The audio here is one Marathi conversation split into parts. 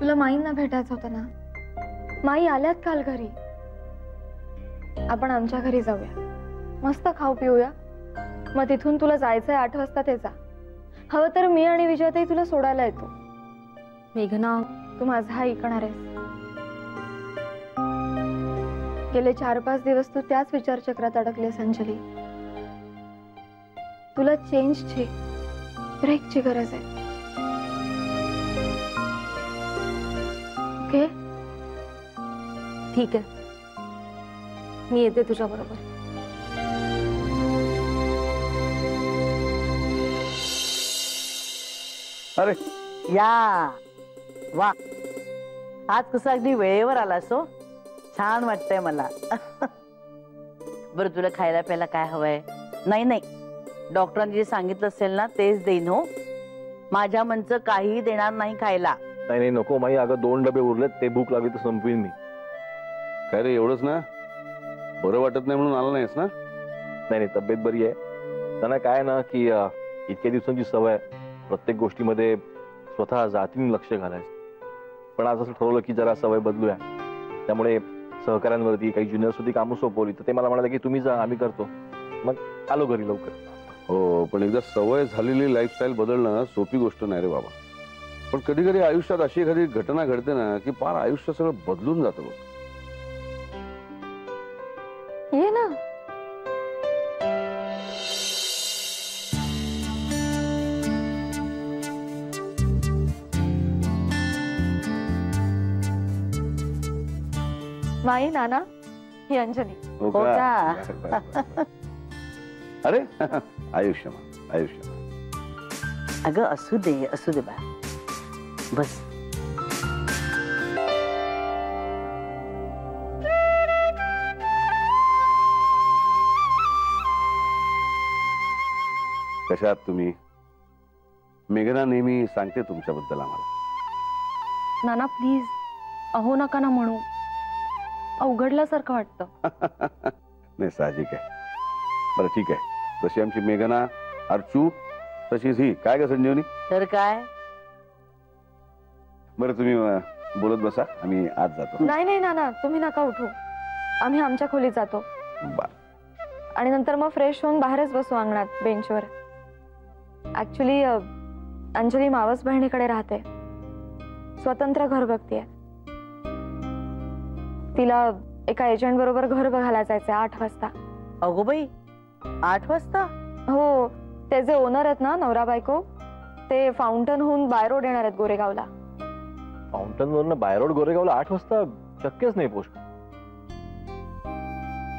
तुला माईंना भेटायचं होतं ना? माई आल्यात काल घरी. आपण आमच्या घरी जाऊया, मस्त खाऊ पिऊया. मग तिथून तुला जायचंय 8 वाजता ते जा. हवं तर मी आणि विजयाताई तुला सोडायला येतो. मेघना, तू माझा ऐकणार आहेस. गेले 4-5 दिवस तू त्याच विचारचक्रात अडकलेस अंजली. तुला चेंजची, ब्रेकची गरज आहे. ओके? ठीक आहे, मी येते तुझ्या बरोबर. अरे या वा, आज कसं अगदी वेळेवर आलास हो. छान वाटतंय मला. बरं, तुला खायला प्यायला काय हवंय? नाही नाही, डॉक्टरांनी जे सांगितलं असेल ना तेच देईन हो. माझ्या मनचं काही देणार नाही खायला. नाही नाही नको माई, अगं 2 डबे उरलेत, ते भूक लागली तर संपवीन मी. काय रे, एवढंच ना? बरं वाटत नाही म्हणून आला नाहीस ना? नाही नाही, तब्येत बरी आहे. त्यांना काय ना की इतक्या दिवसांची सवय प्रत्येक गोष्टीमध्ये स्वतः जातीने लक्ष घालायचं. पण आज असं ठरवलं की जरा सवय बदलूया. त्यामुळे सहकाऱ्यांवरती, काही ज्युनियर्सवरती कामं सोपवली. तर ते मला म्हणाले की तुम्ही जा, आम्ही करतो. मग आलो घरी लवकर. हो, पण एकदा सवय झालेली लाईफस्टाईल बदलणं सोपी गोष्ट नाही रे बाबा. पण कधी कधी आयुष्यात अशी एखादी घटना घडते ना की पार आयुष्य सगळं बदलून जातं बघ. ये ना. माई, नाना, ही अंजली. हो का? अरे आयुष्यमान आयुष्यमान. अगं असू दे बा, बस. कशा आहात तुम्ही? मेघना नेहमी सांगते तुमच्याबद्दल आम्हाला. नाना प्लीज, अहो नका ना म्हणू. अवघडल्यासारखं वाटतं. नाही, साहजिक आहे. बरं ठीक आहे, तशी आमची मेघना, अर्चू तशीच ही. काय ग संजीवनी? तर काय? बरं तुम्ही बोलत बसा, आम्ही आज जातो. नाही नाही नाना, तुम्ही नका उठू. आम्ही आमच्या खोलीत जातो. आणि नंतर मग फ्रेश होऊन बाहेरच बसू अंगणात बेंचवर. ऍक्च्युली अंजली मावस बहिणीकडे राहते, स्वतंत्र घर बघतीये. तिला एका एजंट बरोबर घर बघायला जायचंय 8 वाजता. अगो बाई, 8 वाजता? हो, ते जे ओनर आहेत ना, नवरा बायको, ते फाउंटनहून बाय रोड येणार आहेत गोरेगावला. फाउंटनवरनं बाय रोड गोरेगावला 8 वाजता शक्यच नाही पोस्ट.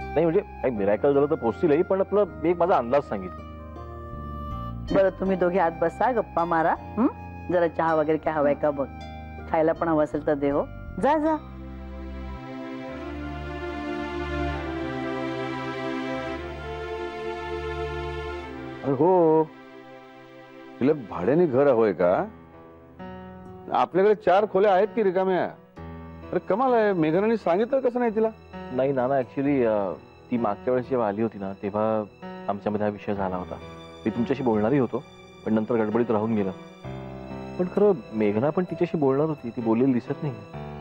नाही म्हणजे काही मिरॅकल झालं तर पोहोचतीलही, पण आपलं एक माझा अंदाज सांगितलं. बरं, तुम्ही दोघे आत बसा, गप्पा मारा. जरा चहा वगैरे काय हवाय का बघ. खायला पण हवं असेल तर दे हो. जा जा. हो, तिला भाड्याने घर हवंय का? आपल्याकडे 4 खोल्या आहेत की रिकाम्या. अरे कमाल आहे, मेघनाने सांगितलं कसं नाही तिला? नाही नाना, ऍक्च्युली ती मागच्या वेळेस जेव्हा आली होती ना, तेव्हा आमच्यामध्ये हा विषय झाला होता. मी तुमच्याशी बोलणारही होतो, पण नंतर गडबडीत राहून गेलं. पण खरं मेघना पण तिच्याशी बोलणार होती, ती बोललेली दिसत नाही.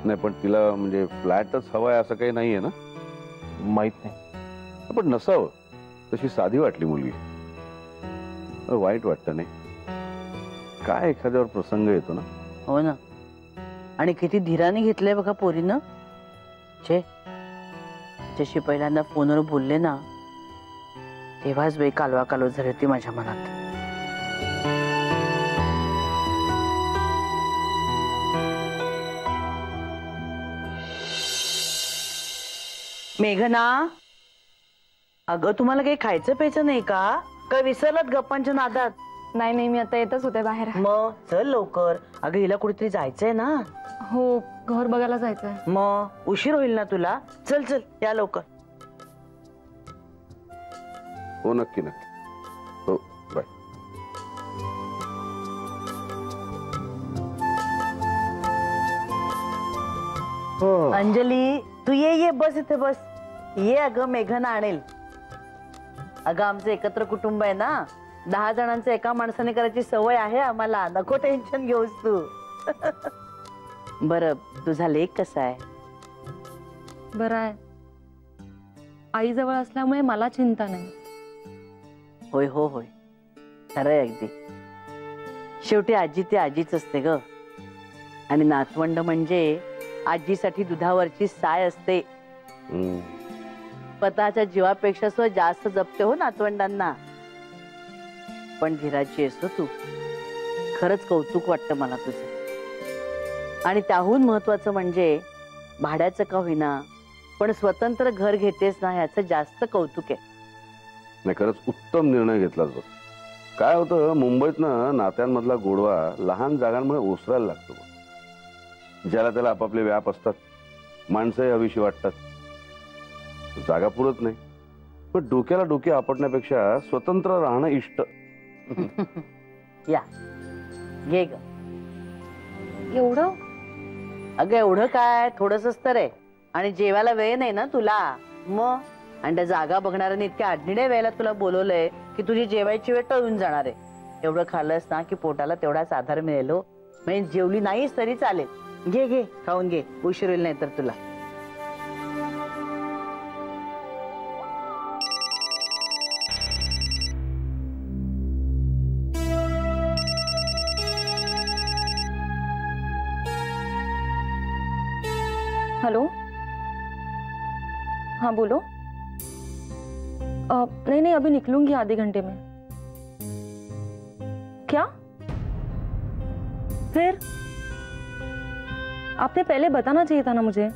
नाही, पण तिला म्हणजे फ्लॅटच हवाय असं काही नाहीये ना? माहित नाही, पण नसावं. तशी साधी वाटली मुलगी. वाईट वाटतं नाही? काय एखाद्यावर प्रसंग येतो ना. हो ना. आणि किती धीराने घेतलंय बघा पोरीनं. छे, त्याच्याशी पहिल्यांदा फोनवर बोलले ना, तेव्हाच बाई कालवा कालव झाली होती माझ्या मनात. मेघना, अगं तुम्हाला काही खायचं प्यायचं नाही का? काय विसरलात गप्पांच्या नादात? नाही नाही, मी आता येतच होते बाहेर. मग चल लवकर. अगं हिला कुठेतरी जायचंय ना. हो, घर बघायला जायचंय. मग उशीर होईल ना तुला. चल चल, या लवकर. हो नक्की नक्की. हो, बाय. हो अंजली, तू ये बस इथे बस. ये, अगं मेघना आणेल. अगं आमचं एकत्र कुटुंब आहे ना, 10 जणांचं एका माणसाने करायची सवय आहे आम्हाला. नको टेन्शन घेऊस तू. बरं, तुझा लेक कसा आहे? बरं आहे. आई जवळ असल्यामुळे मला चिंता नाही. होय हो होय, खरंय अगदी. शेवटी आजी ती आजीच असते ग. आणि नातवंड म्हणजे आजीसाठी दुधावरची साय असते. स्वतःच्या जीवापेक्षा सुद्धा जास्त जपते हो नातवंडांना. पण धीराची आहेस तू. खरंच कौतुक वाटतं मला तुझं. आणि त्याहून महत्वाचं म्हणजे भाड्याचं का होईना पण स्वतंत्र घर घेतेस ना, याचं जास्त कौतुक आहे. नाही, खरंच उत्तम निर्णय घेतलास बघ. काय होतं, मुंबईत ना नात्यांमधला गोडवा लहान जागांमुळे ओसरायला लागतो. ज्याला त्याला आपापले व्याप असतात, माणसंही हवीशी वाटतात, जागा पुरत नाही. पण डोक्याला डोके आपटण्यापेक्षा स्वतंत्र राहणं इष्ट. या घे ग. एवढं? अगं एवढं काय, थोडंसंच तर आहे. आणि जेवायला वेळ नाही ना तुला मग. आणि त्या जागा बघणाऱ्याने इतक्या आडनिड्या वेळेला तुला बोलवलंय की तुझी जेवायची वेळ टळून जाणार आहे. एवढं खाल्लंस ना की पोटाला तेवढाच आधार मिळेल. म्हणजे जेवली नाहीस तरी चालेल. घे घे, खाऊन घे, उशीर होईल नाही तर तुला. हेलो, हाँ बोलो. नहीं नहीं, अभी निकलूंगी आधे घंटे में. क्या? फिर आपने पहले बताना चाहिए था ना मुझे.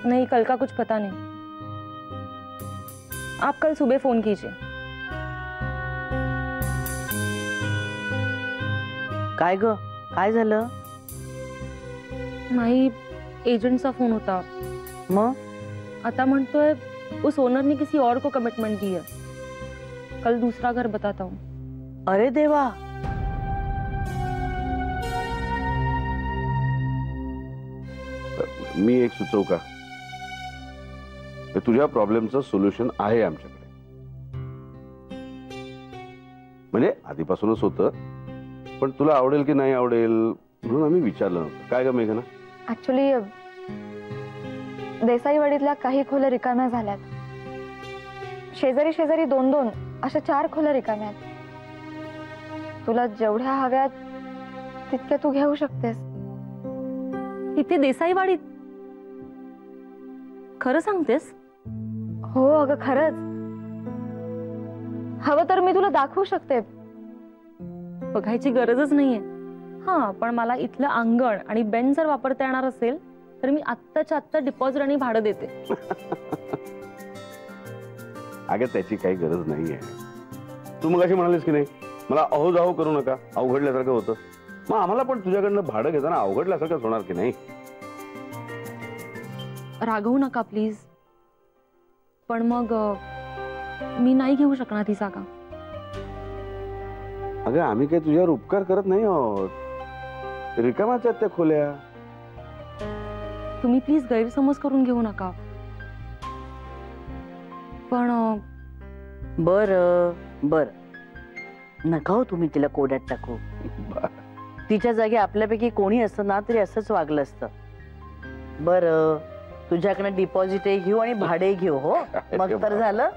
नहीं, कल का कुछ पता नहीं. आप कल सुबह फोन कीजिए. काय ग, काय झालं? नाही, एजेंटचा फोन होता. मग आता म्हणतोय उस ओनर ने किसी और को कमिटमेंट दी है. कल दूसरा घर बताता हूँ. अरे देवा. मी एक सुचवू का? तुझ्या प्रॉब्लेमचं सोल्युशन आहे आमच्याकडे. म्हणजे आधीपासूनच होतं, पण तुला आवडेल की नाही आवडेल म्हणून आम्ही विचारलं नव्हतं. काय ग मेघना? ऍक्च्युली देसाईवाडीतल्या काही खोल्या रिकाम्या झाल्यात. शेजारी शेजारी 2-2 अशा 4 खोल्या रिकाम्या आहेत. तुला जेवढ्या हव्यात तितक्या तू घेऊ शकतेस. इथे देसाईवाडीत? खरं सांगतेस? हो अगं खरंच. हवं तर मी तुला दाखवू शकते. बघायची गरजच नाहीये. हा, पण मला इथलं अंगण आणि बेंच जर वापरता येणार असेल तर मी आत्ताच्या आत्ता डिपॉझिट आणि भाडं देते. अगं त्याची काही गरज नाहीये. तू मग अशी म्हणालीस की नाही, मला अहो जाहो करू नका, अवघडल्यासारखं होतं. मग आम्हाला पण तुझ्याकडनं भाडं घेताना अवघडल्यासारखंच होणार की नाही? रागवू नका प्लीज. पण मग मी नाही घेऊ शकणार ती जागा. अगं आम्ही काही तुझ्यावर उपकार करत नाही आहोत. रिकाम्याच आहेत त्या खोल्या. तुम्ही प्लीज गैरसमज करून घेऊ नका. पण बर बर, नका हो तुम्ही तिला कोड्यात टाकू. तिच्या जागी आपल्यापैकी कोणी असतं ना तरी असंच वागलं असतं. बर, तुझ्याकडनं डिपॉझिटही घेऊ आणि भाडे घेऊ. हो मग तर झालं.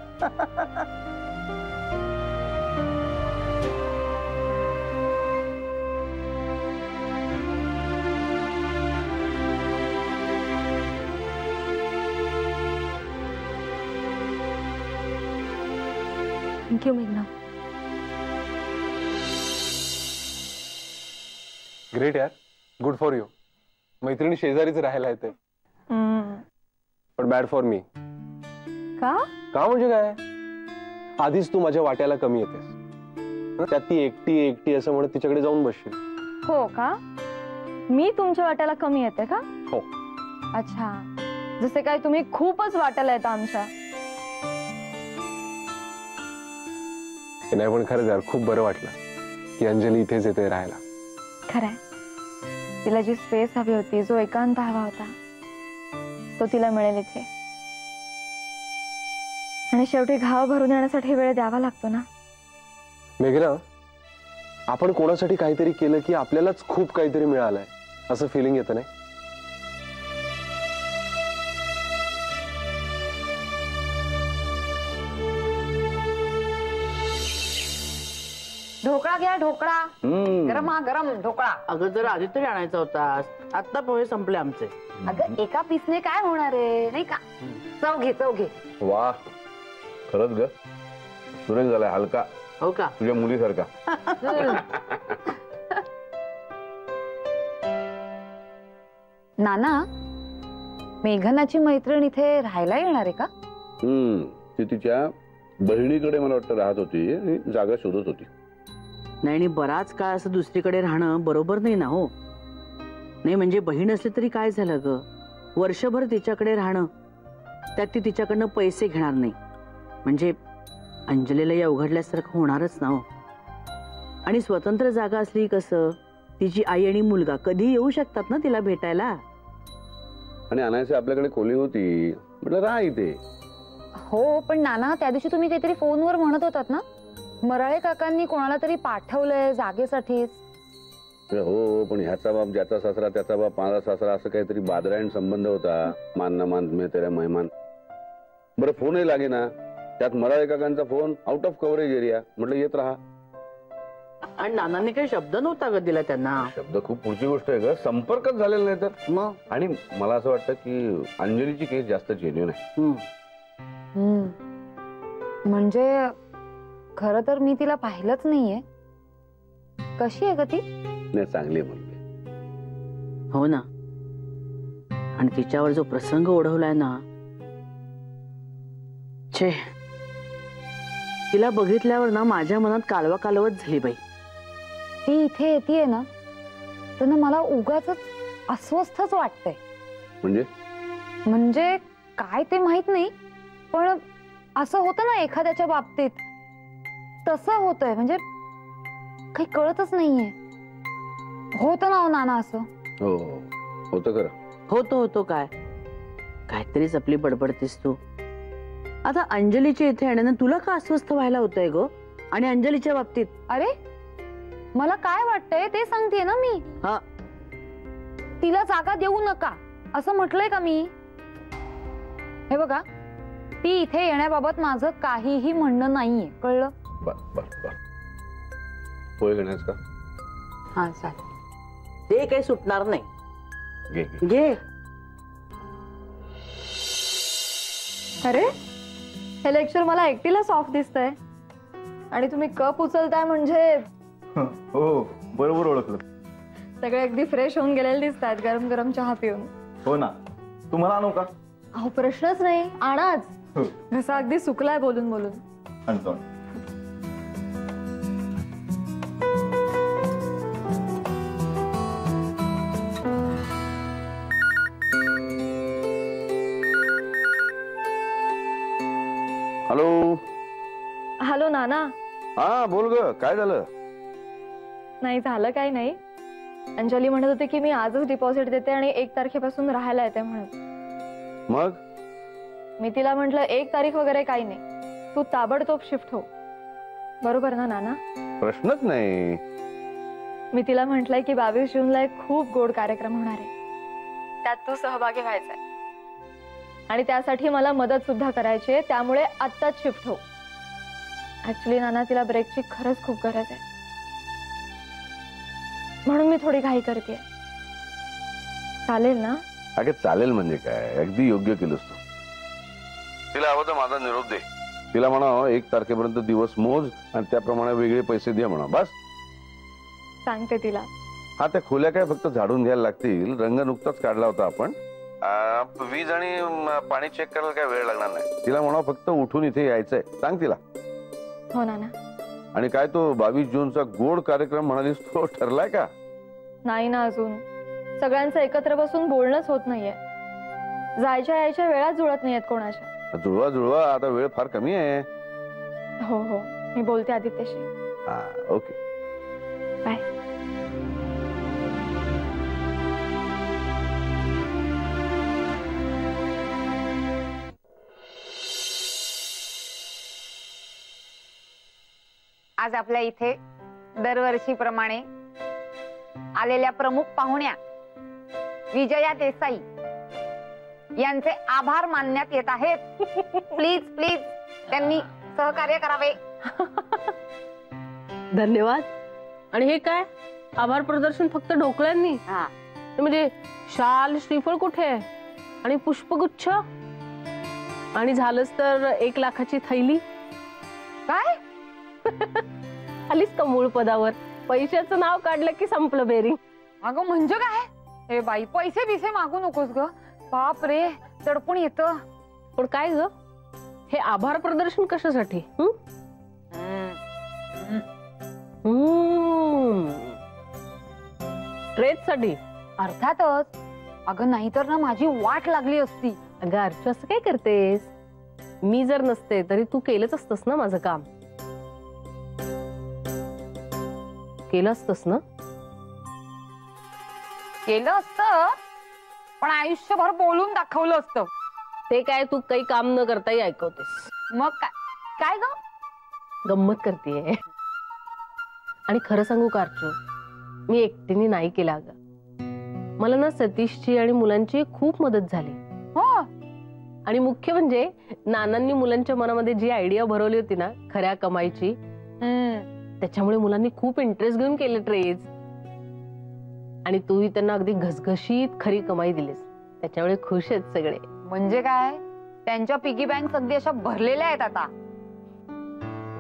थँक्यू मेघना. ग्रेट यार, गुड फॉर यू. मैत्रिणी शेजारीच राहायला येते. पण बॅड फॉर मी. का? का म्हणजे काय, आधीच तू माझ्या वाट्याला कमी येतेस. त्यात ती एकटी एकटी असं म्हणत तिच्याकडे जाऊन बसशील. हो का? मी तुमच्या वाट्याला कमी येते का? हो. अच्छा, जसे काय तुम्ही खूपच वाट्याला येता आमच्या. नाही पण खरंच यार, खूप बरं वाटलं की अंजली इथेच येते राहायला. खरंय, तिला जी स्पेस हवी होती, जो एकांत हवा होता, तो तिला मिळेल इथे. आणि शेवटी घाव भरून येण्यासाठी वेळ द्यावा लागतो ना. मेघना, आपण कोणासाठी काहीतरी केलं की आपल्यालाच खूप काहीतरी मिळालंय असं फिलिंग येतं नाही? ढोकळा घ्या, ढोकळा. गरम ढोकळा. अगं जर आधी तरी आणायचा होता. आता पोहे संपले आमचे. अगं एका पीसने काय होणार आहे नाही का? चव घे, चव घे. वा, खरंच ग सुरेख झालाय, हलका, हो का? तुझ्या मुलीसारखा. नाना, मेघनाची मैत्रीण इथे राहायला येणार आहे का? ती तिच्या बहिणीकडे मला वाटतं राहत होती आणि जागा शोधत होती. नाही, आणि बराच काळ असं दुसरीकडे राहणं बरोबर नाही ना हो. नाही म्हणजे बहीण असली तरी काय झालं ग, वर्षभर तिच्याकडे राहणं, त्यात ती तिच्याकडनं पैसे घेणार नाही म्हणजे अंजलीला या उघडल्यासारखं होणारच ना हो. आणि स्वतंत्र जागा असली कसं तिची आई आणि मुलगा कधी येऊ शकतात ना तिला भेटायला. आणि अनायसे आपल्याकडे खोली होती, म्हटलं राहा इथे. हो, पण नाना त्या दिवशी तुम्ही काहीतरी फोनवर म्हणत होतात ना, मराळे काकांनी कोणाला तरी पाठवलंय जागेसाठीच. हो, पण ह्याचा बाप ज्याचा सासरा त्याचा बाप माझा सासरा असं काहीतरी बादरायण संबंध होता. मान मान में तेरा मेहमान. बरं फोनही लागे ना, त्यात मराळे काकांचा phone out of coverage area. म्हटलं येत राहा. आणि नानांनी काही शब्द नव्हता ग दिला त्यांना. शब्द खूप पुढची गोष्ट आहे ग, संपर्कच झालेला नाही तर मग. आणि मला असं वाटतं की अंजलीची केस जास्त जेन्युइन आहे. म्हणजे खरं तर मी तिला पाहिलंच नाहीये. कशी आहे ग ती? नाही, चांगली आहे मुलगी. हो ना, आणि तिच्यावर जो प्रसंग ओढवलाय ना, छे, तिला बघितल्यावर ना माझ्या मनात कालवा कालवत झाली बाई. ती इथे येतेय ना तर ना मला उगाच अस्वस्थच वाटतंय. म्हणजे काय ते माहित नाही, पण असं होतं ना एखाद्याच्या बाबतीत, तसं होतंय. म्हणजे काही कळतच नाहीये. होतं ना हो नाना असं? हो, होतं खरं. होतो काय, काहीतरीच आपली बडबडतीस तू. आता अंजलीच्या इथे येण्यानं तुला का अस्वस्थ व्हायला होतंय ग? आणि अंजलीच्या बाबतीत? अरे मला काय वाटतंय ते सांगतेय ना मी. हा, तिला जागा देऊ नका असं म्हटलंय का मी? हे बघा, ती इथे येण्याबाबत माझं काहीही म्हणणं नाहीये, कळलं? बर बर बर. पोहे घेण्यास का? हा चालेल. ते काही सुटणार नाही. घे घे. घे. अरे हे लेक्चर मला एकटीला सॉफ्ट दिसतंय आणि तुम्ही कप उचलताय म्हणजे हो, बरोबर ओळखलं. सगळे अगदी फ्रेश होऊन गेलेले दिसतात गरम गरम चहा पिऊन. हो ना, तुम्हाला आणू का? अहो प्रश्नच नाही, आणाच. हो, घसा अगदी सुकलाय बोलून बोलून. आणतो. हॅलो. हॅलो नाना. हा बोल ग, काय झालं? नाही झालं काही नाही. अंजली म्हणत होती की मी आजच डिपॉझिट देते आणि 1 तारखेपासून राहायला येते म्हणून. मग मी तिला म्हटलं 1 तारीख वगैरे काही नाही, तू ताबडतोब शिफ्ट हो. बरोबर ना नाना? प्रश्नच नाही. मी तिला म्हटलंय की 22 जूनला एक खूप गोड कार्यक्रम होणार आहे, त्यात तू सहभागी व्हायचंय आणि त्यासाठी मला मदत सुद्धा करायची आहे. त्यामुळे आत्ताच शिफ्ट हो. ऍक्च्युली नाना तिला ब्रेकची खरंच खूप गरज आहे, म्हणून मी थोडी घाई करते. चालेल ना? अगं चालेल म्हणजे काय, अगदी योग्य केलंस तू. तिला हवं तर माझा निरोप दे. तिला म्हणा 1 तारखेपर्यंत दिवस मोज आणि त्याप्रमाणे वेगळे पैसे दे म्हणा, बस. सांगते तिला. हा, त्या खोल्या काय फक्त झाडून घ्यायला लागतील. रंग नुकताच काढला होता आपण. वीज आणि पाणी चेक करायला काय वेळ लागणार नाही. तिला म्हणा फक्त उठून इथे यायचंय, सांग तिला. हो नाना. आणि काय तो 22 जूनचा गोड कार्यक्रम म्हणालीस, तो ठरलाय का? नाही ना अजून. सगळ्यांचं एकत्र बसून बोलणंच होत नाहीये. जायच्या यायच्या वेळा जुळत नाहीयेत कोणाच्या. जुळवा जुळवा, आता वेळ फार कमी आहे. हो हो, मी बोलते आदित्यशी. हा, ओके, बाय. आज आपल्या इथे दरवर्षीप्रमाणे आलेल्या प्रमुख पाहुण्या विजया देसाई यांचे आभार मानण्यात येत आहेत. प्लीज प्लीज त्यांनी सहकार्य करावे. धन्यवाद. आणि हे काय आभार प्रदर्शन फक्त ढोकळ्यांनी? हा, म्हणजे शाल श्रीफळ कुठे आहे आणि पुष्पगुच्छ आणि झालंच तर 1 लाखाची थैली. काय आलीच का मूळ पदावर? पैशाचं नाव काढलं की संपलं बेरी. अगं म्हणजे काय? हे बाई पैसे बिसे मागू नकोस ग. बाप रे तडपून येत. पण काय ग हे आभार प्रदर्शन कशासाठी? ट्रेडसाठी? अर्थातच. अगं नाहीतर ना माझी वाट लागली असती. अगं अर्चू असं काय करतेस? मी जर नसते तरी तू केलंच असतस ना माझं काम. केलं असतस ना? केलं असतं पण आयुष्यभर बोलून दाखवलं असतं. ते काय तू काही काम न करताही ऐकवतेस. मग काय काय ग? गंमत करतेय. आणि खरं सांगू का अर्चू, मी एकटीने नाही केलं अगं. मला ना सतीशची आणि मुलांची खूप मदत झाली. हो. आणि मुख्य म्हणजे नानांनी मुलांच्या मनामध्ये जी आयडिया भरवली होती ना खऱ्या कमाईची, त्याच्यामुळे मुलांनी खूप इंटरेस्ट घेऊन केले ट्रेज. आणि तूही त्यांना अगदी घसघशीत खरी कमाई दिलीस. त्याच्यामुळे खुश आहेत सगळे. म्हणजे काय त्यांच्या पिगी बँक अगदी अशा भरलेल्या आहेत आता.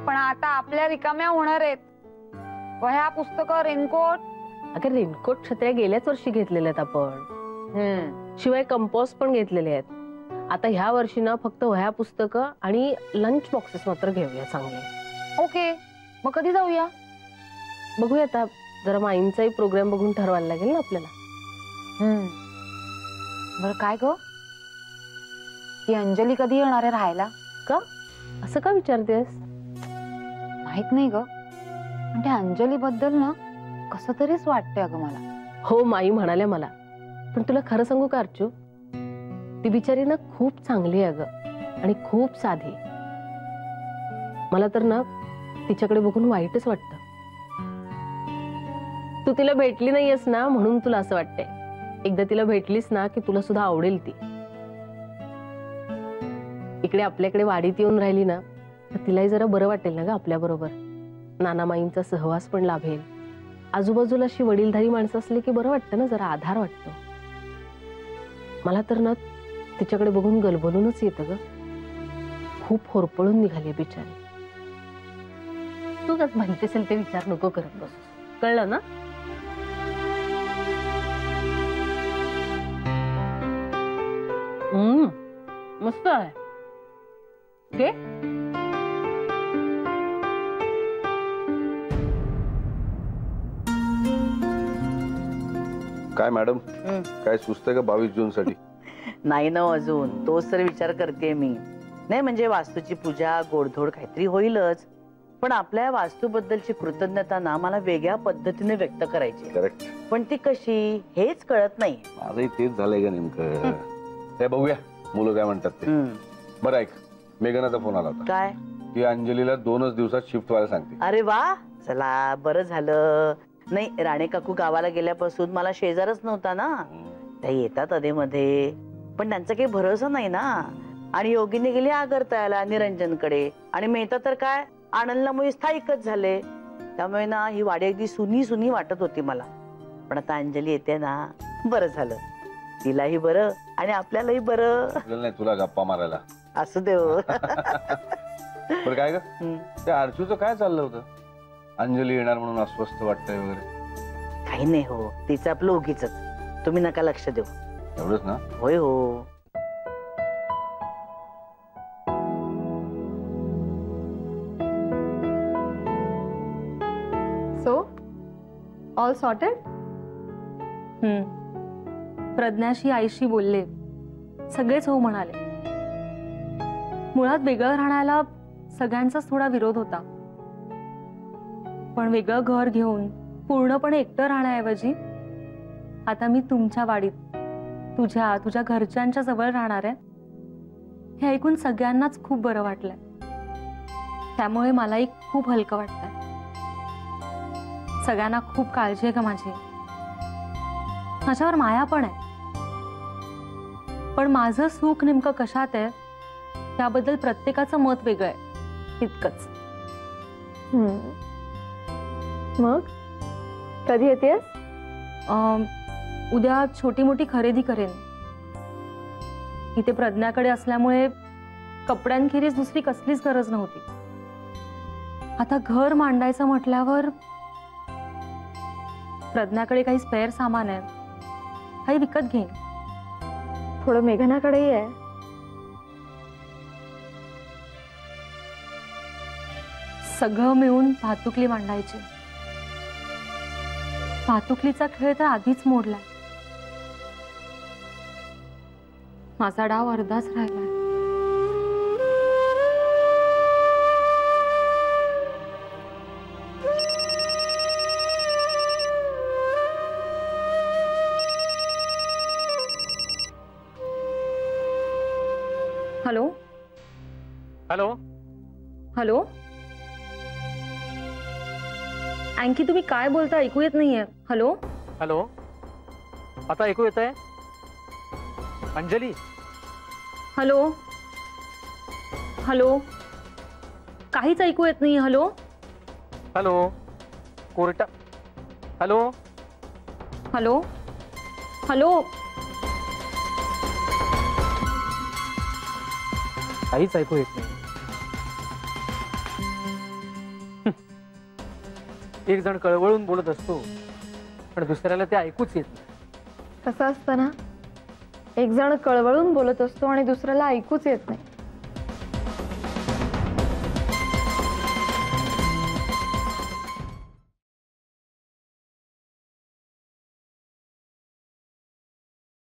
पण आता आपल्या रिकाम्या होणार आहेत. वह्या, पुस्तकं, रेनकोट. अगं रेनकोट छत्र्या गेल्याच वर्षी घेतलेल्या आहेत आपण. शिवाय कंपोस्ट पण घेतलेले आहेत. आता ह्या वर्षी ना फक्त वह्या, पुस्तकं आणि लंच बॉक्सेस मात्र घेऊया चांगले. ओके, मग कधी जाऊया? बघूया आता. जरा माईंचाही प्रोग्राम बघून ठरवायला लागेल ना आपल्याला. बरं काय ग ती अंजली कधी येणार आहे राहायला? का असं का विचारतेस? माहित नाही ग, पण त्या अंजली बद्दल ना कसं तरीच वाटतंय अगं मला. हो माई म्हणाल्या मला. पण तुला खरं सांगू का अर्चू, ती बिचारी ना खूप चांगली आहे अगं आणि खूप साधी. मला तर ना तिच्याकडे बघून वाईटच वाटतं. तू तिला भेटली नाहीयेस ना म्हणून तुला असं वाटतंय. एकदा तिला भेटलीस ना की तुला सुद्धा आवडेल ती. इकडे आपल्याकडे वाडीत येऊन राहिली ना तर तिलाही जरा बरं वाटेल ना ग आपल्या बरोबर. नानामाईंचा सहवास पण लाभेल. आजूबाजूला अशी वडीलधारी माणसं असली की बरं वाटतं ना, जरा आधार वाटतो. मला तर ना तिच्याकडे बघून गलबलूनच येतं ग. खूप होरपळून निघाली बिचारी. तू जर माहिती असेल ते विचार नको करत बस, कळलं ना? मस्त आहे. ओके. काय मॅडम, काय सुचतंय का 22 जून साठी? नाही ना अजून, तोच तर विचार करते मी. नाही म्हणजे वास्तूची पूजा गोडधोड काहीतरी होईलच, पण आपल्या वास्तूबद्दलची कृतज्ञता ना मला वेगळ्या पद्धतीने व्यक्त करायची. करेक्ट. पण ती कशी हेच कळत नाही. माझंही तेच झालंय का नेमकं. ते बघूया मुलं काय म्हणतात ते. बरं ऐक, मेघनाचा फोन आला होता. काय? ती अंजलीला 2च दिवसात शिफ्ट व्हायला सांगते. अरे वा, चला बरं झालं. नाही राणे काकू गावाला गेल्यापासून मला शेजारच नव्हता ना. त्या येतात अधेमध्ये, पण त्यांचा काही भरोसा नाही ना. आणि योगिनी गेली आगरताळ्याला निरंजनकडे, आणि मेहता तर काय आनंदलामुळे स्थायिकच झाले. त्यामुळे ना ही वाडी अगदी सुनी सुनी वाटत होती मला. पण आता अंजली येते ना, बरं झालं. तिलाही बरं आणि आपल्यालाही बरं. नाही तुला गप्पा मारायला. असू दे. बरं काय ग, त्या अर्चूचं काय चाललं होतं? अंजली येणार म्हणून अस्वस्थ वाटतंय वगैरे? काही नाही हो, तिचं आपलं उगीच. तुम्ही नका लक्ष देऊ. एवढंच ना? होय हो. So all sorted? प्रज्ञाशी आईशी बोलले, सगळेच हो म्हणाले. मुळात वेगळं राहण्याला सगळ्यांचाच थोडा विरोध होता, पण वेगळं घर घेऊन पूर्णपणे एकटं राहण्याऐवजी आता मी तुमच्या वाडीत तुझ्या घरच्यांच्या जवळ राहणार आहे, हे ऐकून सगळ्यांनाच खूप बरं वाटलंय. त्यामुळे मलाही खूप हलकं वाटतंय. सगळ्यांना खूप काळजी आहे का माझी, माझ्यावर माया पण आहे, पण माझं सुख नेमकं कशात आहे त्याबद्दल प्रत्येकाचं मत वेगळं आहे, इतकंच. मग कधी येतेस? उद्या छोटी मोठी खरेदी करेन. इथे प्रज्ञाकडे असल्यामुळे कपड्यांखेरीज दुसरी कसलीच गरज नव्हती. आता घर मांडायचं म्हटल्यावर प्रज्ञाकडे काही स्पेअर सामान आहे, काही विकत घेईन. थोडं मेघनाकडेही आहे. सगळं मिळून भातुकली मांडायची. भातुकलीचा खेळ तर आधीच मोडलाय. माझा डाव अर्धाच राहिलाय. हॅलो हॅलो हॅलो, आणखी तुम्ही काय बोलता ऐकू येत नाहीये. हॅलो हॅलो, आता ऐकू येत आहे? अंजली, हॅलो हॅलो, काहीच ऐकू येत नाही. Hello hello, Carta, hello hello hello, काहीच ऐकू येत नाही. एक जण कळवळून बोलत असतो पण दुसऱ्याला ते ऐकूच येत नाही. कसं असतं ना, एक जण कळवळून बोलत असतो आणि दुसऱ्याला ऐकूच येत नाही.